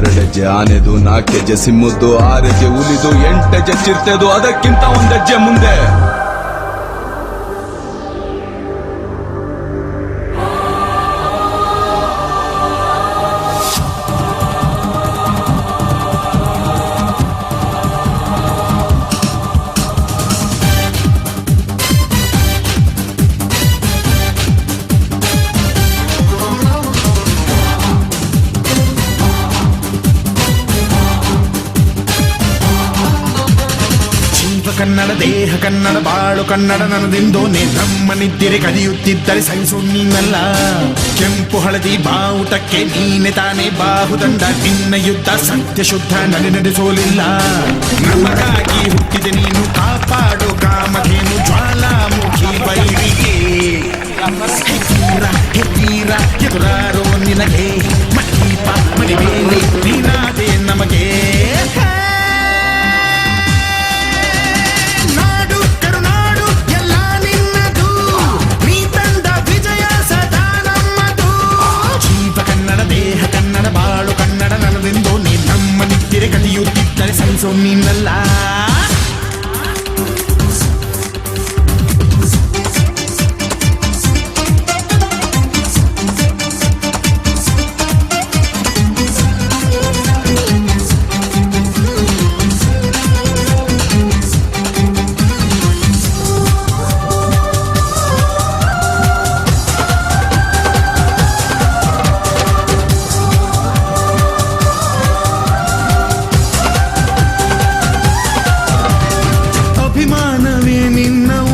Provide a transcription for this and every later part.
2 ಆನೆದು 4 ಸಿಮ್ಮದ್ದು 6 ಹುಲಿದು 8 ಚಿರ್ತೆದು ಅದಕ್ಕಿಂತ 1 ಮುಂದೆ. ಕನ್ನಡ ದೇಹ ಕನ್ನಡ ಬಾಳು ಕನ್ನಡ ನನ್ನದಿಂದೋನೆ ನಮ್ಮ ನಿದ್ದಿರೆ ಕದಿಯುತ್ತಿದ್ದರೆ ಸಹಿಸು ನೀನಲ್ಲ. ಕೆಂಪು ಹಳದಿ ಬಾವುಟಕ್ಕೆ ನೀನೆ ತಾನೇ ಬಾಹುದಂಡ. ನಿನ್ನ ಯುದ್ಧ ಸತ್ಯ ಶುದ್ಧ ನಡೆಸೋಲಿಲ್ಲ. ನಮಗಾಗಿ ಹುಟ್ಟಿದೆ ನೀನು ಕಾಪಾಡು ಕಾಮಧೇನು ಜ್ವಾಲಾಮುಖಿ ವೈರಿಗೆ. ಹೆತ್ತೀರ ಎದುರಾರೋ ನಿನಗೆ ಮಟ್ಟೀಪ ಮಡಿಬೇಲಿ ನೀನಾದೆ ನಮಗೆ. ಕದಿಯುತ್ತಿದ್ದರೆ ಸಹಿಸೋ ನೀನಲ್ಲ.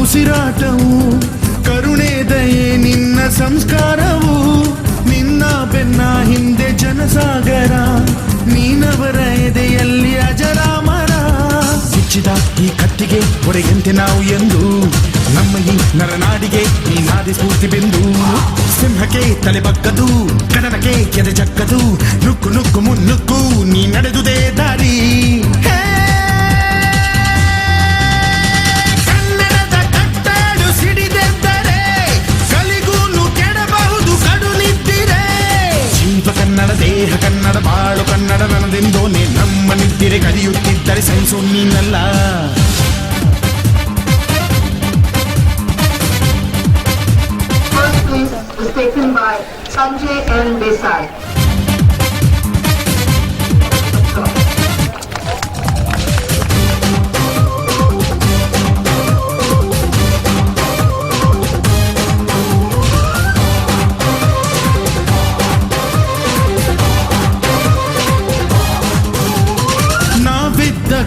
ಉಸಿರಾಟವು ಕರುಣೆ ದಯೆ ನಿನ್ನ ಸಂಸ್ಕಾರವು. ನಿನ್ನ ಬೆನ್ನ ಹಿಂದೆ ಜನಸಾಗರ ನೀನವರ ಎದೆಯಲ್ಲಿ ಅಜರಾಮರ. ಸಿಚ್ಚಿದ ಈ ಕತ್ತಿಗೆ ಹೊರೆಯಂತೆ ನಾವು ಎಂದು ನಮ್ಮ ಈ ನರನಾಡಿಗೆ ನೀನಾದಿ ಸ್ಫೂರ್ತಿ ಬಿಂದು. ಸಿಂಹಕ್ಕೆ ತಲೆ ಬಗ್ಗದು ಕಡನಕ್ಕೆ ಎದೆ ಜಕ್ಕದು. ನುಕ್ಕು ನುಕ್ಕು ಮುನ್ನುಕ್ಕು ನೀ ನಡೆದುದೇ ದಾರಿ. ಕನ್ನಡ ದೇಹ ಕನ್ನಡ ಬಾಳು ಕನ್ನಡ ನನ್ನದಿಂದೋನೆ ನಮ್ಮ ನಿದ್ದಿರೆ ಕದಿಯುತ್ತಿದ್ದರೆ ಸಹಿಸೋ ನೀನಲ್ಲ. First place is taken by Sanjay N. Desai.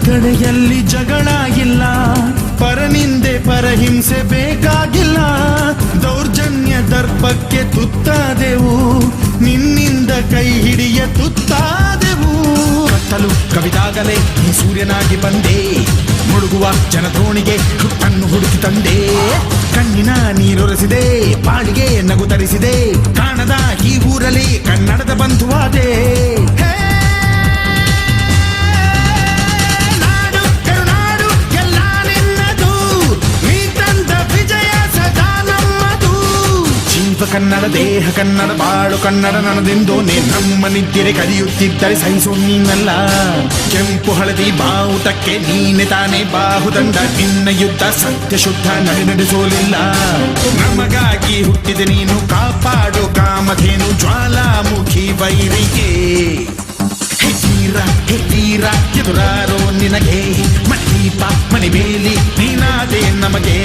ಕಡೆಯಲ್ಲಿ ಜಗಳ ಇಲ್ಲ, ಪರನಿಂದೆ ಪರಹಿಂಸೆ ಬೇಕಾಗಿಲ್ಲ. ದೌರ್ಜನ್ಯ ದರ್ಪಕ್ಕೆ ತುತ್ತಾದೆವು, ನಿನ್ನಿಂದ ಕೈ ಹಿಡಿಯ ತುತ್ತಾದೆವು. ಕತ್ತಲು ಕವಿದಾಗಲೇ ಈ ಸೂರ್ಯನಾಗಿ ಬಂದೆ, ಮುಳುಗುವ ಜನದೋಣಿಗೆ ಹುಟ್ಟನ್ನು ಹುಡುಕಿ ತಂದೆ. ಕಣ್ಣಿನ ನೀರೊರೆಸಿದೆ, ಬಾಳಿಗೆ ನಗು ತರಿಸಿದೆ, ಕಾಣದ ಈ ಊರಲ್ಲಿ ಕನ್ನಡದ ಬಂಧುವಾದೆ. ಕನ್ನಡ ದೇಹ ಕನ್ನಡ ಬಾಳು ಕನ್ನಡ ನನ್ನದಿಂದೋನೆ ನಮ್ಮ ನಿದ್ದಿರೆ ಕದಿಯುತ್ತಿದ್ದರೆ ಸಹಿಸೋ ನೀನಲ್ಲ. ಕೆಂಪು ಹಳದಿ ಬಾವುಟಕ್ಕೆ ನೀನೆ ತಾನೇ ಬಾಹುದಂಡ. ನಿನ್ನ ಯುದ್ಧ ಸತ್ಯ ಶುದ್ಧ ನಡೆಸೋಲಿಲ್ಲ. ನಮಗಾಗಿ ಹುಟ್ಟಿದೆ ನೀನು ಕಾಪಾಡು ಕಾಮಧೇನು ಜ್ವಾಲಾಮುಖಿ ವೈರಿಗೆ. ಹೆತ್ತೀರ ಎದುರಾರೋ ನಿನಗೆ ಮಟ್ಟೀಪ ಮಣಿಬೇಲಿ ನೀನಾದೆ ನಮಗೆ.